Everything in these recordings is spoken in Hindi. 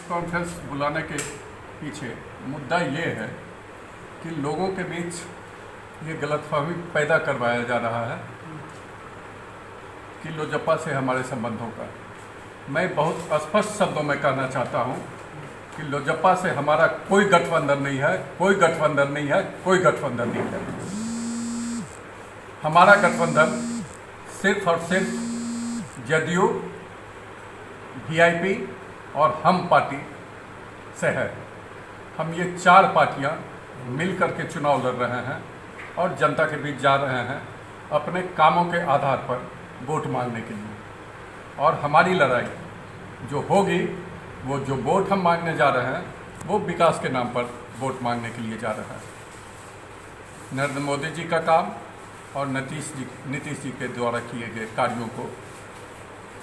कॉन्फ्रेंस बुलाने के पीछे मुद्दा ये है कि लोगों के बीच ये गलतफहमी पैदा करवाया जा रहा है कि लोजपा से हमारे संबंधों का। मैं बहुत स्पष्ट शब्दों में कहना चाहता हूँ कि लोजपा से हमारा कोई गठबंधन नहीं है, कोई गठबंधन नहीं है, कोई गठबंधन नहीं है। हमारा गठबंधन सिर्फ और सिर्फ जदयू, वीआईपी और हम पार्टी से है। हम ये चार पार्टियां मिलकर के चुनाव लड़ रहे हैं और जनता के बीच जा रहे हैं अपने कामों के आधार पर वोट मांगने के लिए। और हमारी लड़ाई जो होगी, वो जो वोट हम मांगने जा रहे हैं, वो विकास के नाम पर वोट मांगने के लिए जा रहे हैं। नरेंद्र मोदी जी का काम और नीतीश जी के द्वारा किए गए कार्यों को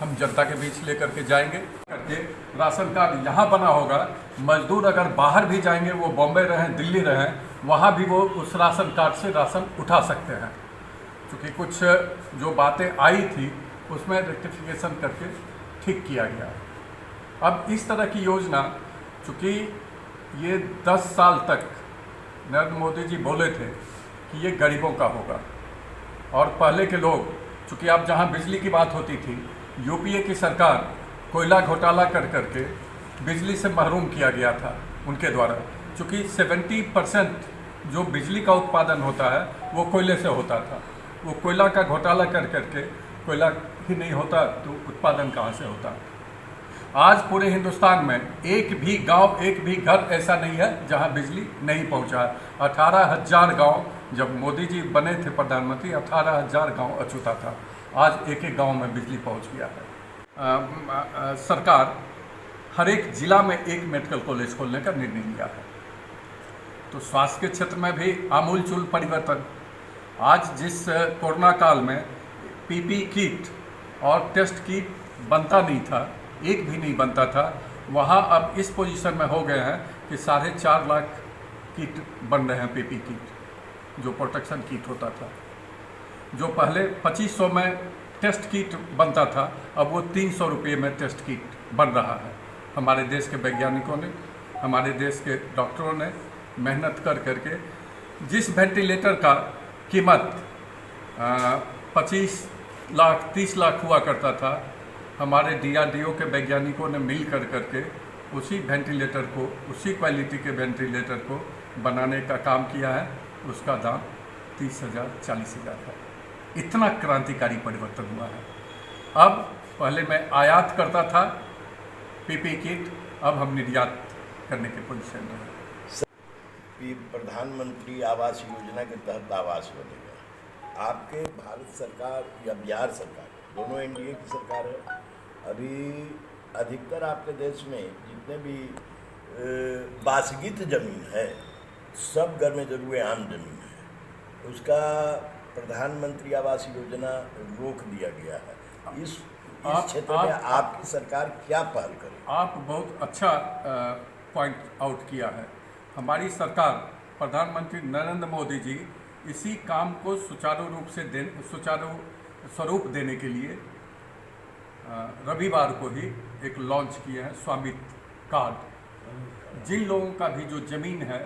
हम जनता के बीच लेकर के जाएंगे। करके राशन कार्ड यहाँ बना होगा, मजदूर अगर बाहर भी जाएंगे, वो बॉम्बे रहें, दिल्ली रहें, वहाँ भी वो उस राशन कार्ड से राशन उठा सकते हैं। क्योंकि कुछ जो बातें आई थी उसमें रेक्टिफिकेशन करके ठीक किया गया। अब इस तरह की योजना, चूँकि ये 10 साल तक नरेंद्र मोदी जी बोले थे कि ये गरीबों का होगा, और पहले के लोग, चूँकि अब जहाँ बिजली की बात होती थी, यूपीए की सरकार कोयला घोटाला कर करके बिजली से महरूम किया गया था उनके द्वारा। चूँकि 70% जो बिजली का उत्पादन होता है वो कोयले से होता था। वो कोयला का घोटाला कर करके कोयला ही नहीं होता तो उत्पादन कहाँ से होता। आज पूरे हिंदुस्तान में एक भी गांव, एक भी घर ऐसा नहीं है जहां बिजली नहीं पहुंचा है। 18,000 गांव, जब मोदी जी बने थे प्रधानमंत्री, 18,000 गांव अछूता था। आज एक एक गांव में बिजली पहुंच गया है। सरकार हर एक जिला में एक मेडिकल कॉलेज खोलने का निर्णय लिया है। तो स्वास्थ्य के क्षेत्र में भी आमूलचूल परिवर्तन। आज जिस कोरोना काल में पीपी किट और टेस्ट किट बनता नहीं था, एक भी नहीं बनता था, वहाँ अब इस पोजीशन में हो गए हैं कि 4.5 लाख किट बन रहे हैं। पीपी किट जो प्रोटेक्शन किट होता था, जो पहले 2500 में टेस्ट किट बनता था, अब वो 300 रुपये में टेस्ट किट बन रहा है। हमारे देश के वैज्ञानिकों ने, हमारे देश के डॉक्टरों ने मेहनत कर करके, जिस वेंटिलेटर का कीमत 25 लाख 30 लाख हुआ करता था, हमारे डीआरडीओ के वैज्ञानिकों ने मिल कर करके उसी वेंटिलेटर को, उसी क्वालिटी के वेंटिलेटर को बनाने का काम किया है। उसका दाम 30,000 40,000 है। इतना क्रांतिकारी परिवर्तन हुआ है। अब पहले मैं आयात करता था पीपी किट, अब हम निर्यात करने के पोजीशन में हैं। प्रधानमंत्री आवास योजना के तहत आवास बनेगा। आपके भारत सरकार या बिहार सरकार, दोनों एनडीए की सरकार है। अभी अधिकतर आपके देश में जितने भी बासगीत जमीन है, सब घर में जरूर आम जमीन है। उसका प्रधानमंत्री आवास योजना रोक दिया गया है। इस क्षेत्र में आपकी सरकार क्या पहल करे? आप बहुत अच्छा पॉइंट आउट किया है। हमारी सरकार, प्रधानमंत्री नरेंद्र मोदी जी इसी काम को सुचारू स्वरूप देने के लिए रविवार को ही एक लॉन्च किए हैं स्वामित्व कार्ड। जिन लोगों का भी जो ज़मीन है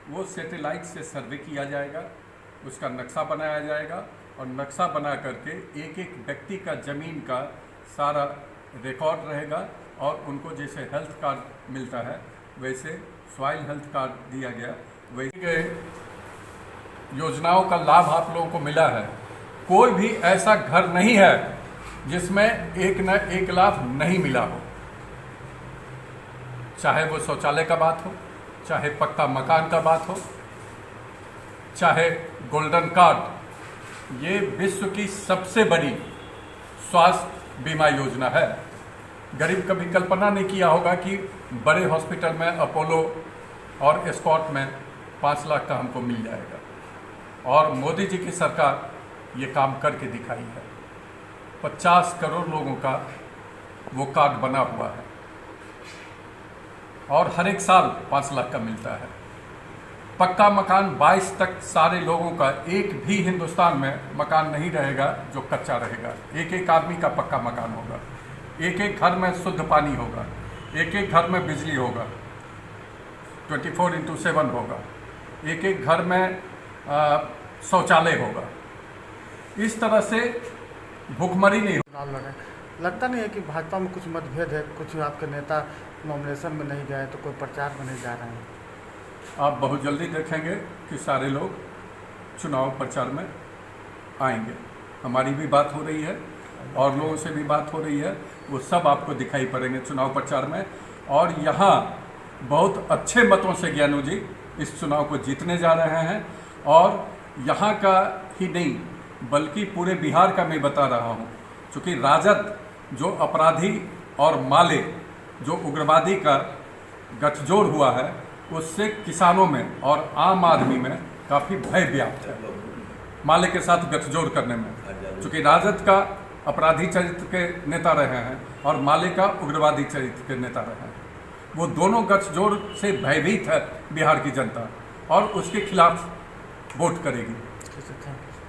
वो सैटेलाइट से सर्वे किया जाएगा, उसका नक्शा बनाया जाएगा, और नक्शा बना करके एक एक व्यक्ति का ज़मीन का सारा रिकॉर्ड रहेगा। और उनको जैसे हेल्थ कार्ड मिलता है वैसे सॉइल हेल्थ कार्ड दिया गया। वैसे योजनाओं का लाभ आप लोगों को मिला है। कोई भी ऐसा घर नहीं है जिसमें एक न एक लाभ नहीं मिला हो। चाहे वो शौचालय का बात हो, चाहे पक्का मकान का बात हो, चाहे गोल्डन कार्ड। ये विश्व की सबसे बड़ी स्वास्थ्य बीमा योजना है। गरीब कभी कल्पना नहीं किया होगा कि बड़े हॉस्पिटल में, अपोलो और स्कॉट में 5 लाख का हमको मिल जाएगा। और मोदी जी की सरकार ये काम करके दिखाई है। 50 करोड़ लोगों का वो कार्ड बना हुआ है और हर एक साल 5 लाख का मिलता है। पक्का मकान 22 तक सारे लोगों का, एक भी हिंदुस्तान में मकान नहीं रहेगा जो कच्चा रहेगा। एक एक आदमी का पक्का मकान होगा, एक एक घर में शुद्ध पानी होगा, एक एक घर में बिजली होगा, 24/7 होगा, एक एक घर में शौचालय होगा। इस तरह से भूखमरी नहीं होगी। चुनाव लड़े, लगता नहीं है कि भाजपा में कुछ मतभेद है, कुछ आपके नेता नॉमिनेशन में नहीं गए तो कोई प्रचार में नहीं जा रहे हैं? आप बहुत जल्दी देखेंगे कि सारे लोग चुनाव प्रचार में आएंगे। हमारी भी बात हो रही है और लोगों से भी बात हो रही है, वो सब आपको दिखाई पड़ेंगे चुनाव प्रचार में। और यहाँ बहुत अच्छे मतों से ज्ञानू जी इस चुनाव को जीतने जा रहे हैं। और यहाँ का ही नहीं बल्कि पूरे बिहार का मैं बता रहा हूँ, क्योंकि राजद जो अपराधी और माले जो उग्रवादी का गठजोड़ हुआ है, उससे किसानों में और आम आदमी में काफ़ी भय व्याप्त है माले के साथ गठजोड़ करने में। क्योंकि राजद का अपराधी चरित्र के नेता रहे हैं और माले का उग्रवादी चरित्र के नेता रहे हैं। वो दोनों गठजोड़ से भयभीत है बिहार की जनता और उसके खिलाफ वोट करेगी। ठीक है, थैंक यू।